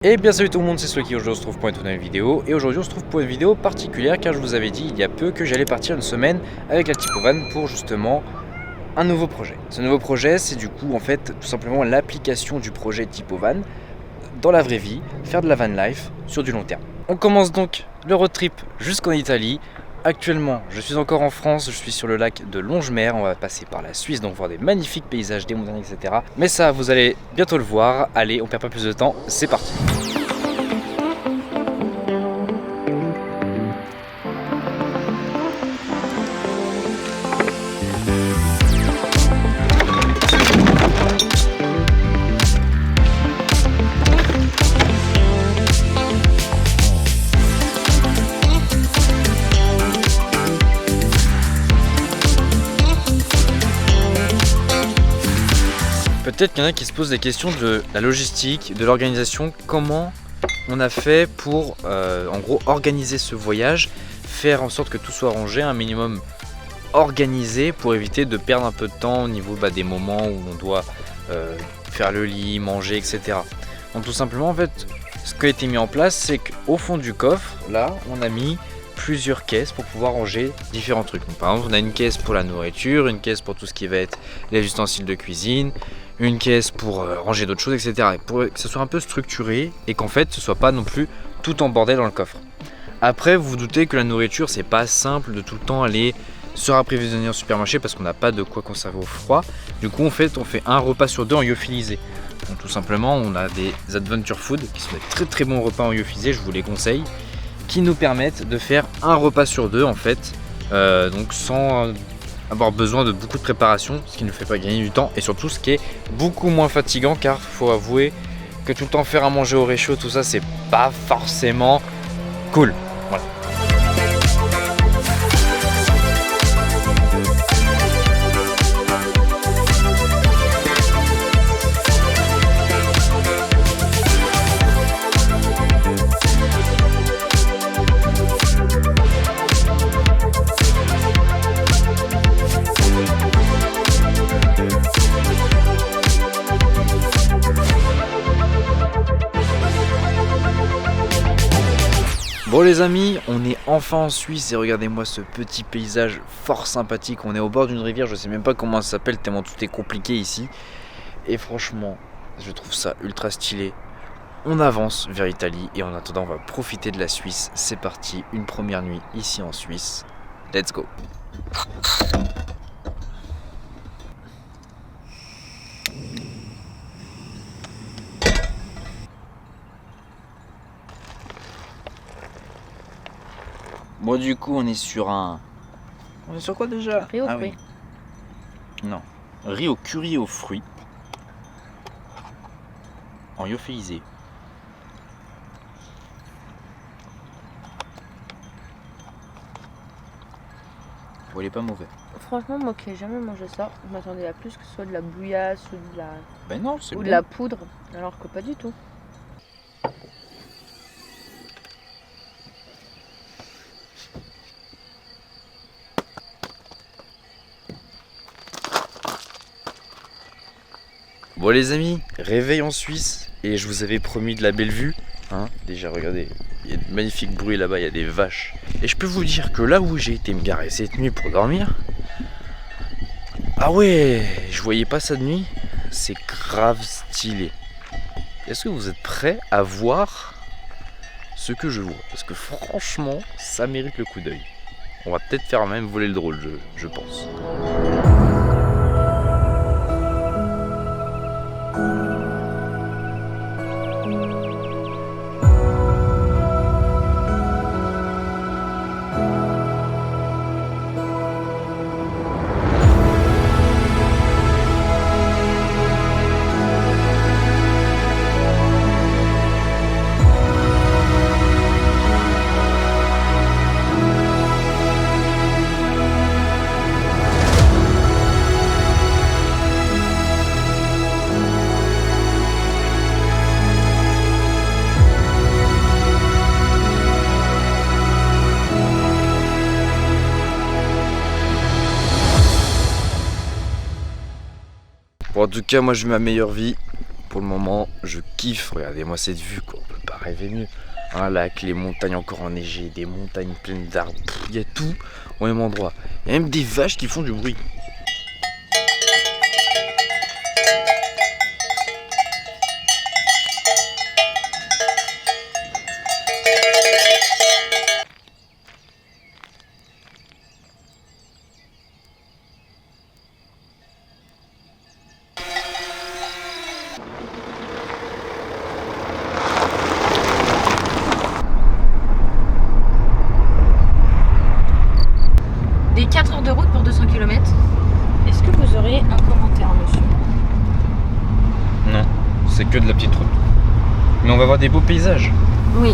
Et bien salut tout le monde, c'est Swaki. Aujourd'hui on se retrouve pour une nouvelle vidéo. Et aujourd'hui on se retrouve pour une vidéo particulière car je vous avais dit il y a peu que j'allais partir une semaine avec la Typovan pour justement un nouveau projet. Ce nouveau projet, c'est du coup en fait tout simplement l'application du projet Typovan dans la vraie vie, faire de la van life sur du long terme. On commence donc le road trip jusqu'en Italie. Actuellement, je suis encore en France, je suis sur le lac de Longemer, on va passer par la Suisse, donc voir des magnifiques paysages, des montagnes, etc. Mais ça, vous allez bientôt le voir. Allez, on perd pas plus de temps, c'est parti. Peut-être qu'il y en a qui se posent des questions de la logistique, de l'organisation, comment on a fait pour en gros organiser ce voyage, faire en sorte que tout soit rangé, un minimum organisé pour éviter de perdre un peu de temps au niveau des moments où on doit faire le lit, manger, etc. Donc tout simplement en fait, ce qui a été mis en place, c'est qu'au fond du coffre, là, on a mis plusieurs caisses pour pouvoir ranger différents trucs. Donc, par exemple, on a une caisse pour la nourriture, une caisse pour tout ce qui va être les ustensiles de cuisine, une caisse pour ranger d'autres choses, etc. Pour que ce soit un peu structuré et qu'en fait ce soit pas non plus tout en bordel dans le coffre. Après, vous vous doutez que la nourriture, c'est pas simple de tout le temps aller se rapprovisionner en supermarché parce qu'on n'a pas de quoi conserver au froid. Du coup, on fait un repas sur deux en lyophilisé. Donc tout simplement, on a des Adventure Food qui sont des très très bons repas en lyophilisé, je vous les conseille, qui nous permettent de faire un repas sur deux en fait, donc sans avoir besoin de beaucoup de préparation, ce qui ne fait pas gagner du temps et surtout ce qui est beaucoup moins fatigant car il faut avouer que tout le temps faire à manger au réchaud, tout ça c'est pas forcément cool. Voilà. Bon les amis, on est enfin en Suisse et regardez-moi ce petit paysage fort sympathique. On est au bord d'une rivière, je sais même pas comment ça s'appelle tellement tout est compliqué ici. Et franchement, je trouve ça ultra stylé. On avance vers l'Italie et en attendant on va profiter de la Suisse. C'est parti, une première nuit ici en Suisse. Let's go. Bon du coup on est sur un... On est sur quoi déjà? Riz aux fruits. Oui. Non. Riz au curry aux fruits. En lyophilisé. Bon il est pas mauvais. Franchement, moi qui n'ai jamais mangé ça, je m'attendais à plus que ce soit de la bouillasse ou Ben non, c'est bon. de la poudre, alors que pas du tout. Bon les amis, réveil en Suisse et je vous avais promis de la belle vue. Hein, déjà regardez, il y a de magnifiques bruits là-bas, il y a des vaches. Et je peux vous dire que là où j'ai été me garer cette nuit pour dormir, ah ouais, je voyais pas ça de nuit, c'est grave stylé. Est-ce que vous êtes prêts à voir ce que je vois? Parce que franchement, ça mérite le coup d'œil. On va peut-être faire même voler le drôle, je pense. Bon, en tout cas, moi, j'ai ma meilleure vie. pour le moment, je kiffe. Regardez-moi cette vue, quoi. On peut pas rêver mieux. Un lac, les montagnes encore enneigées, des montagnes pleines d'arbres. Il y a tout au même endroit. Il y a même des vaches qui font du bruit. Des 4 heures de route pour 200 km. Est-ce que vous auriez un commentaire, monsieur? Non, c'est que de la petite route. Mais on va voir des beaux paysages. Oui.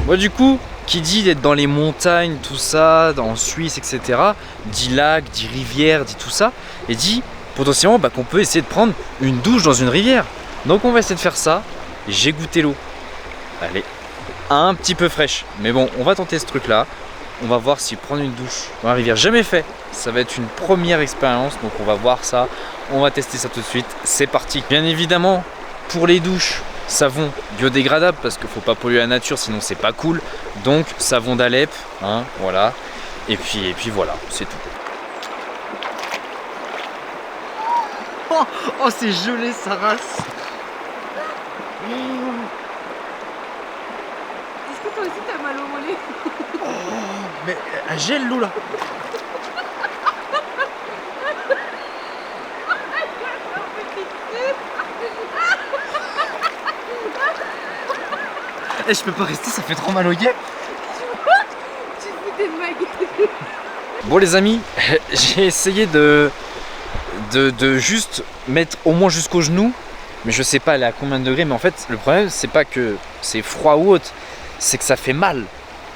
Moi du coup, qui dit d'être dans les montagnes, tout ça, en Suisse, etc., dit lac, dit rivière, dit tout ça, et dit potentiellement qu'on peut essayer de prendre une douche dans une rivière. Donc on va essayer de faire ça. J'ai goûté l'eau. Elle est un petit peu fraîche. Mais bon, on va tenter ce truc là. On va voir si prendre une douche dans la rivière, jamais fait. Ça va être une première expérience, donc on va voir ça. On va tester ça tout de suite. C'est parti. Bien évidemment, pour les douches, savon biodégradable parce qu'il faut pas polluer la nature sinon c'est pas cool, donc savon d'Alep, hein, voilà, et puis voilà, c'est tout. Oh c'est gelé sa race. Est-ce que toi aussi t'as mal au mollet? Mais elle gèle l'eau là. Eh, je peux pas rester, ça fait trop mal au guêpe. Tu te foutais de ma gueule. Bon les amis, j'ai essayé de juste mettre au moins jusqu'aux genoux, mais je sais pas aller à combien de degrés, mais en fait le problème c'est pas que c'est froid ou autre, c'est que ça fait mal.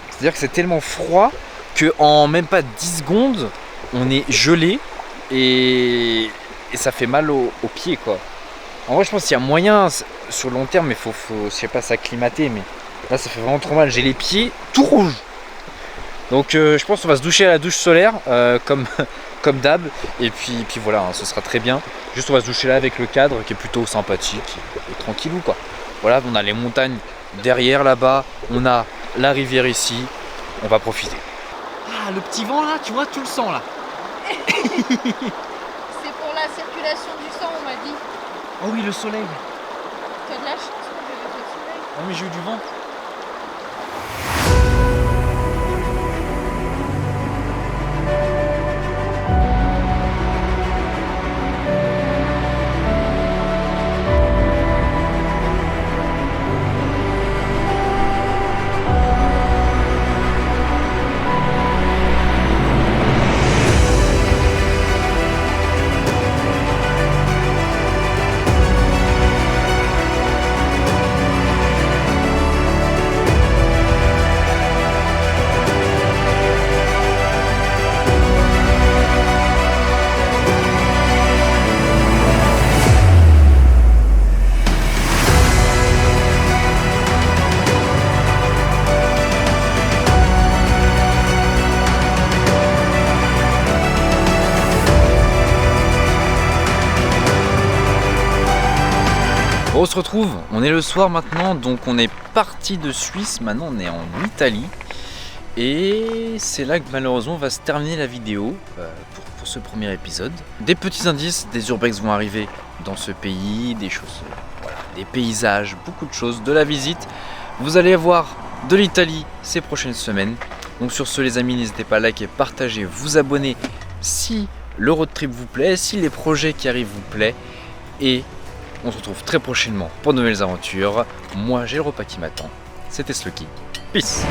C'est-à-dire que c'est tellement froid que en même pas 10 secondes, on est gelé et ça fait mal aux pieds quoi. En vrai je pense qu'il y a moyen sur le long terme, mais faut je sais pas, s'acclimater, mais là ça fait vraiment trop mal, j'ai les pieds tout rouges. Donc je pense qu'on va se doucher à la douche solaire comme d'hab, et puis voilà, hein, ce sera très bien. Juste on va se doucher là avec le cadre qui est plutôt sympathique et tranquillou quoi. Voilà, on a les montagnes derrière là-bas, on a la rivière ici, on va profiter. Ah, le petit vent là, tu vois, tu le sens là. C'est pour la circulation du sang, on m'a dit. Oh oui, le soleil. T'as de la chance, moi j'avais pas de soleil. Ah mais j'ai eu du vent. On se retrouve, on est le soir maintenant, donc on est parti de Suisse, maintenant on est en Italie. Et c'est là que malheureusement va se terminer la vidéo pour ce premier épisode. Des petits indices, des urbex vont arriver dans ce pays, des choses, voilà, des paysages, beaucoup de choses, de la visite. Vous allez avoir de l'Italie ces prochaines semaines. Donc sur ce les amis, n'hésitez pas à liker, partager, vous abonner si le road trip vous plaît, si les projets qui arrivent vous plaît. Et on se retrouve très prochainement pour de nouvelles aventures. Moi j'ai le repas qui m'attend. C'était Slucky. Peace.